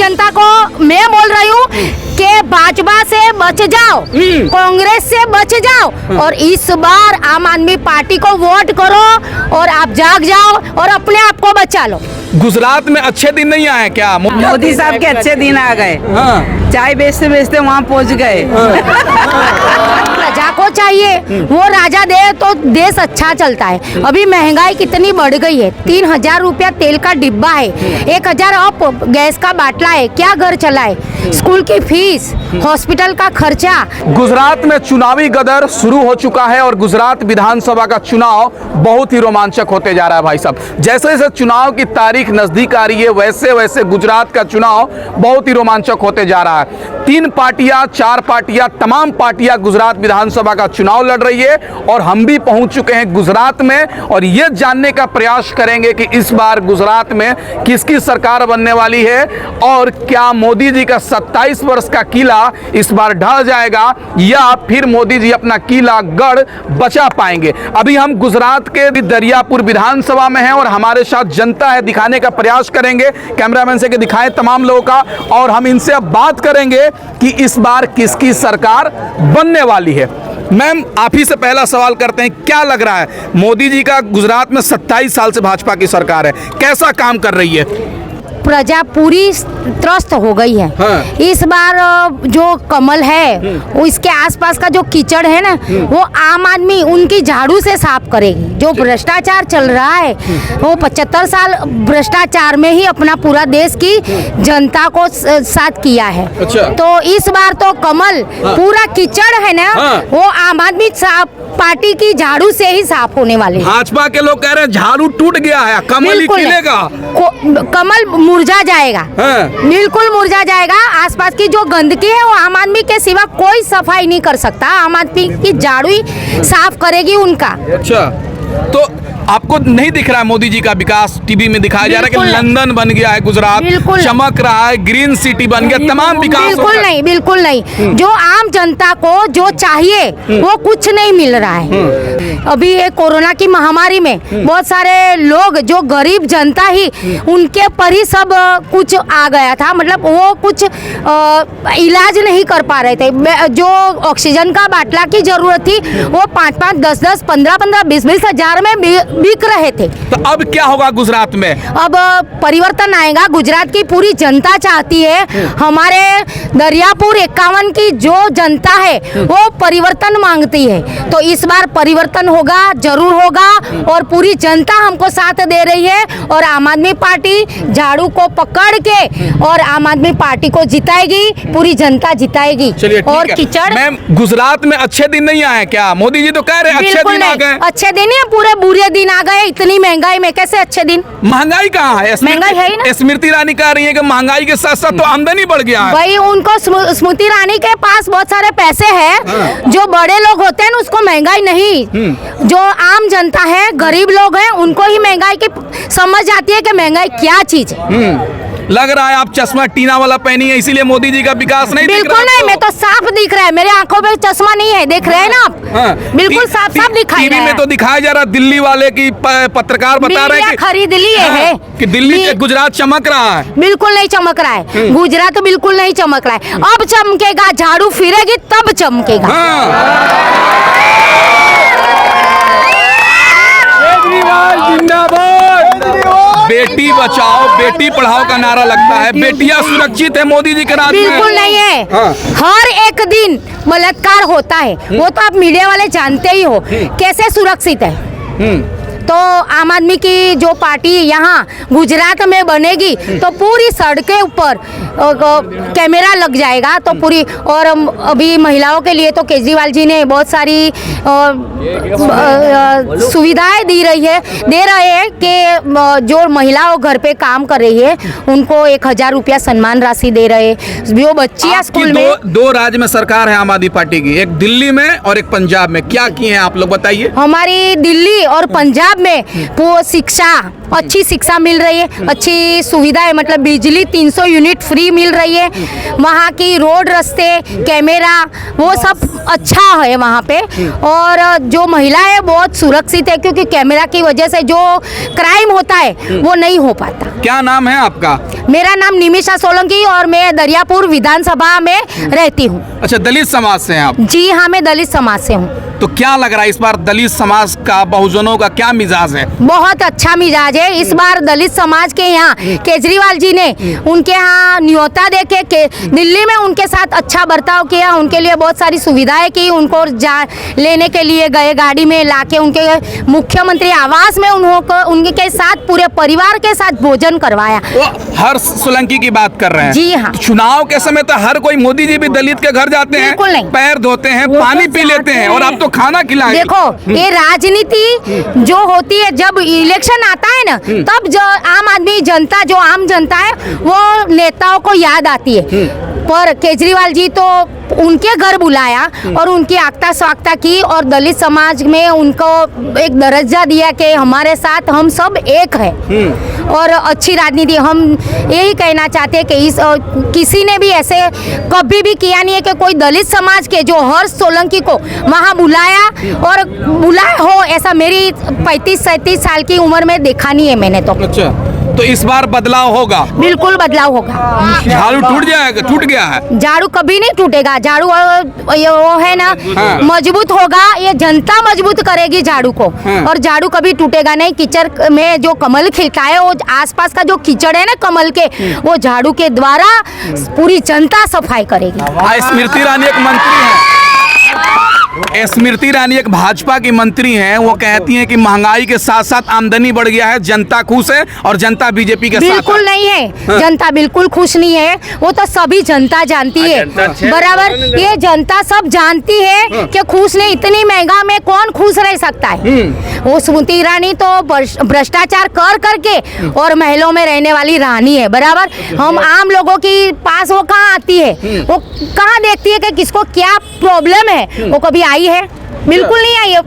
जनता को मैं बोल रही हूँ कि भाजपा से बच जाओ, कांग्रेस से बच जाओ और इस बार आम आदमी पार्टी को वोट करो और आप जाग जाओ और अपने आप को बचा लो। गुजरात में अच्छे दिन नहीं आए क्या? मोदी साहब के अच्छे दिन आ गए। हाँ। चाय बेचते बेचते वहाँ पहुँच गए। प्रजा को चाहिए वो राजा दे तो देश अच्छा चलता है। अभी महंगाई कितनी बढ़ गई है, 3000 रुपया तेल का डिब्बा है, 1000 अप गैस का बाटला है, क्या घर चलाए, स्कूल की फीस, हॉस्पिटल का खर्चा। गुजरात में चुनावी गदर शुरू हो चुका है और गुजरात विधानसभा का चुनाव बहुत ही रोमांचक होते जा रहा है भाई साहब। जैसे जैसे चुनाव की तारीख नजदीक आ रही है वैसे वैसे गुजरात का चुनाव बहुत ही रोमांचक होते जा रहा है। 3 पार्टियां 4 पार्टियां तमाम पार्टियां गुजरात विधानसभा का चुनाव लड़ रही है और हम भी पहुंच चुके हैं गुजरात में और ये जानने का प्रयास करेंगे कि इस बार गुजरात में किसकी सरकार बनने वाली है और क्या मोदी जी का 27 वर्ष का किला इस बार ढह जाएगा या फिर मोदी जी अपना किला गढ़ बचा पाएंगे। अभी हम गुजरात के दरियापुर विधानसभा में हैं और हमारे साथ जनता है, दिखाने का प्रयास करेंगे, कैमरामैन से कि दिखाएं तमाम लोगों का और हम इनसे अब बात करेंगे कि इस बार किसकी सरकार बनने वाली है। मैम आप ही से पहला सवाल करते हैं, क्या लग रहा है मोदी जी का गुजरात में 27 साल से भाजपा की सरकार है, कैसा काम कर रही है? प्रजा पूरी त्रस्त हो गई है। हाँ। इस बार जो कमल है वो इसके आसपास का जो कीचड़ है ना वो आम आदमी उनकी झाड़ू से साफ करेगी। जो भ्रष्टाचार चल रहा है वो 75 साल भ्रष्टाचार में ही अपना पूरा देश की जनता को साथ किया है। अच्छा। तो इस बार तो कमल पूरा कीचड़ है ना वो आम आदमी पार्टी की झाड़ू से ही साफ होने वाले हैं। भाजपा के लोग कह रहे हैं झाड़ू टूट गया है, कमल ही खिलेगा। कमल मुरझा जाएगा। हाँ। बिल्कुल मुरझा जाएगा। आसपास की जो गंदगी है वो आम आदमी के सिवा कोई सफाई नहीं कर सकता। आम आदमी की झाड़ू ही साफ करेगी उनका। अच्छा, तो आपको नहीं दिख रहा है मोदी जी का विकास? टीवी में दिखाया जा रहा है कि लंदन बन गया है गुजरात, चमक रहा है, ग्रीन सिटी बन गया, तमाम विकास। बिल्कुल नहीं। जो आम जनता को जो चाहिए वो कुछ नहीं मिल रहा है। अभी ये कोरोना की महामारी में बहुत सारे लोग जो गरीब जनता ही उनके पर ही सब कुछ आ गया था, मतलब वो कुछ इलाज नहीं कर पा रहे थे। जो ऑक्सीजन का बाटला की जरूरत थी वो 5-5, 10-10, 15-15, 20-20 हजार में बिक रहे थे। तो अब क्या होगा गुजरात में? अब परिवर्तन आएगा। गुजरात की पूरी जनता चाहती है, हमारे दरियापुर 51 की जो जनता है वो परिवर्तन मांगती है। तो इस बार परिवर्तन होगा, जरूर होगा और पूरी जनता हमको साथ दे रही है और आम आदमी पार्टी झाड़ू को पकड़ के और आम आदमी पार्टी को जिताएगी, पूरी जनता जिताएगी। चलिए और ठीक है। कीचड़ मैम गुजरात में अच्छे दिन नहीं आए क्या? मोदी जी तो कह रहे हैं अच्छे दिन आ गए। अच्छे दिन ही पूरे बुरे दिन आ गए। इतनी महंगाई में कैसे अच्छे दिन? महंगाई कहाँ है? महंगाई है ही ना। स्मृति ईरानी कह रही है कि महंगाई के साथ साथ तो आमदनी बढ़ गया है। भाई उनको स्मृति ईरानी के पास बहुत सारे पैसे हैं। जो बड़े लोग होते हैं ना उसको महंगाई नहीं, जो आम जनता है, गरीब लोग हैं, उनको ही महंगाई की समझ आती है कि महंगाई क्या चीज है। लग रहा है आप चश्मा टीना वाला पहनी है इसीलिए मोदी जी का विकास नहीं दिख रहा। बिल्कुल नहीं, मैं तो साफ दिख रहा है, मेरे आंखों में चश्मा नहीं है, देख रहे हैं ना आप? बिल्कुल साफ दिखाई दे रहा है। टीवी में तो दिखाया जा रहा, दिल्ली वाले की पत्रकार बता रहे हैं कि खरीद ली है कि दिल्ली गुजरात चमक रहा है। बिल्कुल नहीं चमक रहा है। गुजरात बिल्कुल नहीं चमक रहा है। अब चमकेगा, झाड़ू फिरेगी तब चमकेगा। बेटी बचाओ बेटी पढ़ाओ का नारा लगता है, बेटियां सुरक्षित है मोदी जी के राज में? बिल्कुल नहीं है। हर एक दिन बलात्कार होता है, वो तो आप मीडिया वाले जानते ही हो। कैसे सुरक्षित है? तो आम आदमी की जो पार्टी यहाँ गुजरात में बनेगी तो पूरी सड़कें ऊपर कैमरा लग जाएगा तो पूरी। और अभी महिलाओं के लिए तो केजरीवाल जी ने बहुत सारी सुविधाएं दे रहे हैं कि जो महिलाओं घर पे काम कर रही है उनको 1000 रुपया सम्मान राशि दे रहे हैं। जो बच्चियां स्कूल में दो राज्य में सरकार है आम आदमी पार्टी की, एक दिल्ली में और एक पंजाब में, क्या किए हैं आप लोग बताइए? हमारी दिल्ली और पंजाब में वो शिक्षा अच्छी शिक्षा मिल रही है, अच्छी सुविधा है, मतलब बिजली 300 यूनिट फ्री मिल रही है, वहाँ की रोड रास्ते कैमरा वो सब अच्छा है वहाँ पे। और जो महिला है बहुत सुरक्षित है, क्योंकि कैमरा की वजह से जो क्राइम होता है वो नहीं हो पाता। क्या नाम है आपका? मेरा नाम निमिषा सोलंकी और मैं दरियापुर विधानसभा में रहती हूँ। अच्छा, दलित समाज से हैं आप? जी हाँ, मैं दलित समाज से हूँ। तो क्या लग रहा है इस बार दलित समाज का, बहुजनों का क्या मिजाज है? बहुत अच्छा मिजाज है इस बार दलित समाज के यहाँ। केजरीवाल जी ने उनके यहाँ न्योता देके के दिल्ली में उनके साथ अच्छा बर्ताव किया, उनके लिए बहुत सारी सुविधाएं की, उनको लेने के लिए गए गाड़ी में लाके उनके मुख्यमंत्री आवास में उनके साथ पूरे परिवार के साथ भोजन करवाया। वो हर्ष सोलंकी की बात कर रहे हैं? जी हाँ। चुनाव के समय तो हर कोई, मोदी जी भी दलित के घर जाते हैं, बिल्कुल नहीं। पैर धोते हैं, पानी पी लेते हैं, और आप तो खाना खिलाए। देखो ये राजनीति जो होती है, जब इलेक्शन आता है ना, तब जो आम आदमी जनता, जो आम जनता है वो नेताओं को याद आती है। पर केजरीवाल जी तो उनके घर बुलाया और उनकी आक्ता स्वागता की और दलित समाज में उनको एक दर्जा दिया कि हमारे साथ हम सब एक है। और अच्छी राजनीति, हम यही कहना चाहते हैं कि इस किसी ने भी ऐसे कभी भी किया नहीं है कि कोई दलित समाज के जो हर्ष सोलंकी को वहाँ बुलाया और बुलाया हो, ऐसा मेरी 35-37 साल की उम्र में देखा नहीं है मैंने तो। अच्छा, तो इस बार बदलाव होगा? बिल्कुल बदलाव होगा। झाड़ू टूट जाएगा? टूट गया है झाड़ू, कभी नहीं टूटेगा झाड़ू। ये वो है ना, हाँ। मजबूत होगा, ये जनता मजबूत करेगी झाड़ू को। हाँ। और झाड़ू कभी टूटेगा नहीं। कीचड़ में जो कमल खिलता है, वो आसपास का जो कीचड़ है ना कमल के, वो झाड़ू के द्वारा पूरी जनता सफाई करेगी। स्मृति ईरानी एक मंत्री है, स्मृति ईरानी एक भाजपा की मंत्री हैं, वो कहती हैं कि महंगाई के साथ साथ आमदनी बढ़ गया है, जनता खुश है और जनता बीजेपी के साथ। बिल्कुल नहीं है, जनता बिल्कुल खुश नहीं है। वो तो सभी जनता जानती है बराबर, ये जनता सब जानती है कि खुश नहीं। इतनी महंगा में कौन खुश रह सकता है? वो स्मृति ईरानी तो भ्रष्टाचार कर करके और महलों में रहने वाली रानी है बराबर। हम आम लोगों की पास वो कहाँ आती है, वो कहाँ देखती है कि किसको क्या प्रॉब्लम है? वो कभी आई है? बिल्कुल नहीं आई है,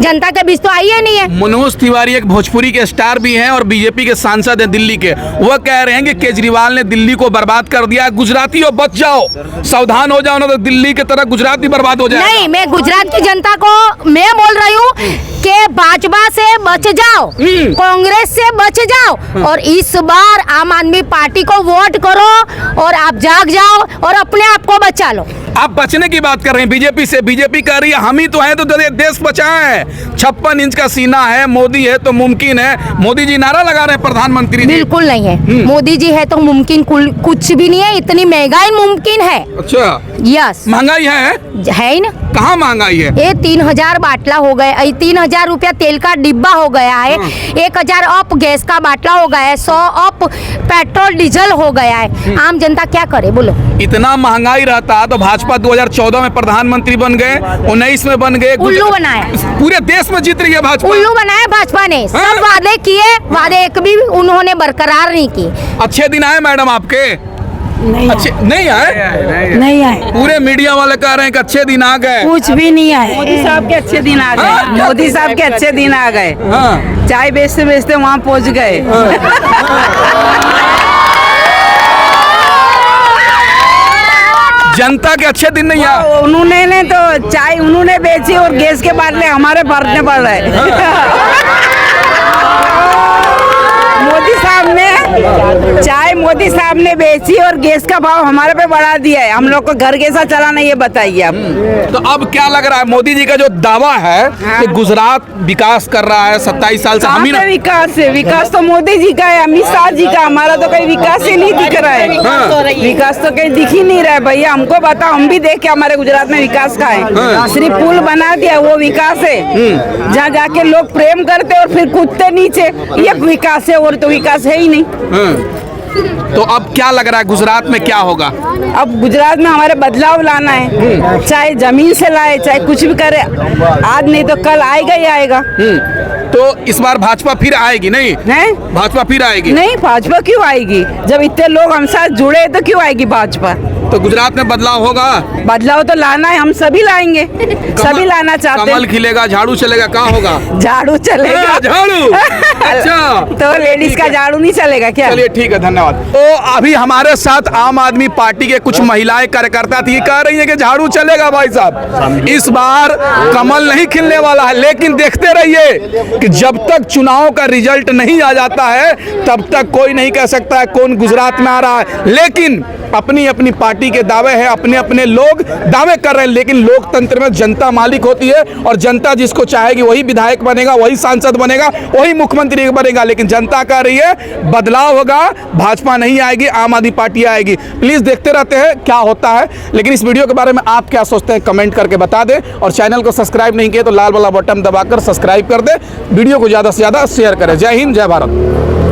जनता के बीच तो आई है नहीं है। मनोज तिवारी एक भोजपुरी के स्टार भी हैं और बीजेपी के सांसद हैं दिल्ली के, वो कह रहे हैं कि केजरीवाल ने दिल्ली को बर्बाद कर दिया। गुजरातियों बच जाओ, सावधान हो जाओ, ना तो दिल्ली की तरह गुजरात भी बर्बाद हो जाए। नहीं, मैं गुजरात की जनता को मैं बोल रही हूँ कि भाजपा से बच जाओ, कांग्रेस से बच जाओ और इस बार आम आदमी पार्टी को वोट करो और आप जाग जाओ और अपने आप को बचा लो। आप बचने की बात कर रहे हैं बीजेपी से, बीजेपी कह रही है हम ही तो हैं तो देश बचाए। 56 इंच का सीना है, मोदी है तो मुमकिन है। मोदी जी नारा लगा रहे हैं प्रधानमंत्री जी। बिल्कुल नहीं है, मोदी जी है तो मुमकिन कुछ भी नहीं है। इतनी महंगाई मुमकिन है। अच्छा, यस, महंगाई है ही ना। कहाँ महंगाई है? ये 3000 बाटला हो गया, 3000 रुपया तेल का डिब्बा हो गया है, 1000 अप गैस का बाटला हो गया है, 100 अप पेट्रोल डीजल हो गया है। आम जनता क्या करे बोलो? इतना महंगाई रहता तो भाजपा 2014 में प्रधानमंत्री बन गए, 19 में बन गए, उल्लू बनाया, पूरे देश में जीत रही है भाजपा। उल्लू बनाया भाजपा ने। सब वादे किए, वादे एक भी उन्होंने बरकरार नहीं किए। अच्छे दिन आए मैडम आपके? अच्छे नहीं आए? नहीं आए। पूरे मीडिया वाले कह रहे हैं कि अच्छे दिन आ गए। कुछ भी नहीं आए। मोदी साहब के अच्छे दिन आ गए। मोदी साहब के अच्छे दिन आ गए। चाय बेचते बेचते वहाँ पहुँच गए। जनता के अच्छे दिन नहीं आए। उन्होंने तो चाय उन्होंने बेची और गैस के बाटले हमारे भरने पड़ रहे। मोदी साहब ने चाय मोदी साहब ने बेची और गैस का भाव हमारे पे बढ़ा दिया है। हम लोग को घर कैसा चलाना ये बताइए आप। तो अब क्या लग रहा है मोदी जी का जो दावा है कि गुजरात विकास कर रहा है 27 साल से, हम ही ना? विकास है, विकास तो मोदी जी का है, अमित शाह जी का। हमारा तो कहीं विकास ही नहीं दिख रहा है। विकास तो कहीं दिख ही नहीं रहा है भैया। हमको बताओ, हम भी देखे हमारे गुजरात में विकास का है। सिर्फ पुल बना दिया वो विकास है, जहाँ जाके लोग प्रेम करते और फिर कूदते नीचे, ये विकास है। और तो विकास है ही नहीं। तो अब क्या लग रहा है गुजरात में क्या होगा? अब गुजरात में हमारे बदलाव लाना है, चाहे जमीन से लाए चाहे कुछ भी करे, आज नहीं तो कल आएगा ही आएगा। तो इस बार भाजपा फिर आएगी नहीं? है भाजपा फिर आएगी नहीं? भाजपा क्यों आएगी? जब इतने लोग हम साथ जुड़े तो क्यों आएगी भाजपा? तो गुजरात में बदलाव होगा, बदलाव तो लाना है, हम सभी लाएंगे, सभी लाना चाहते कमल हैं। खिलेगा, झाड़ू चलेगा, क्या होगा? झाड़ू चलेगा, झाड़ू। अच्छा, तो लेडीज का झाड़ू नहीं चलेगा क्या? चलिए ठीक है, धन्यवाद। तो अभी हमारे साथ आम आदमी पार्टी के कुछ महिलाएं कार्यकर्ता थी, कह रही है कि झाड़ू चलेगा भाई साहब, इस बार कमल नहीं खिलने वाला है। लेकिन देखते रहिए कि जब तक चुनाव का रिजल्ट नहीं आ जाता है तब तक कोई नहीं कह सकता है कौन गुजरात में आ रहा है। लेकिन अपनी अपनी पार्टी के दावे हैं, अपने अपने लोग दावे कर रहे हैं, लेकिन लोकतंत्र में जनता मालिक होती है और जनता जिसको चाहेगी वही विधायक बनेगा, वही सांसद बनेगा, वही मुख्यमंत्री बनेगा। लेकिन जनता कह रही है बदलाव होगा, भाजपा नहीं आएगी, आम आदमी पार्टी आएगी। प्लीज देखते रहते हैं क्या होता है। लेकिन इस वीडियो के बारे में आप क्या सोचते हैं कमेंट करके बता दें, और चैनल को सब्सक्राइब नहीं किया तो लाल वाला बटन दबाकर सब्सक्राइब कर दे, वीडियो को ज़्यादा से ज़्यादा शेयर करें। जय हिंद, जय भारत।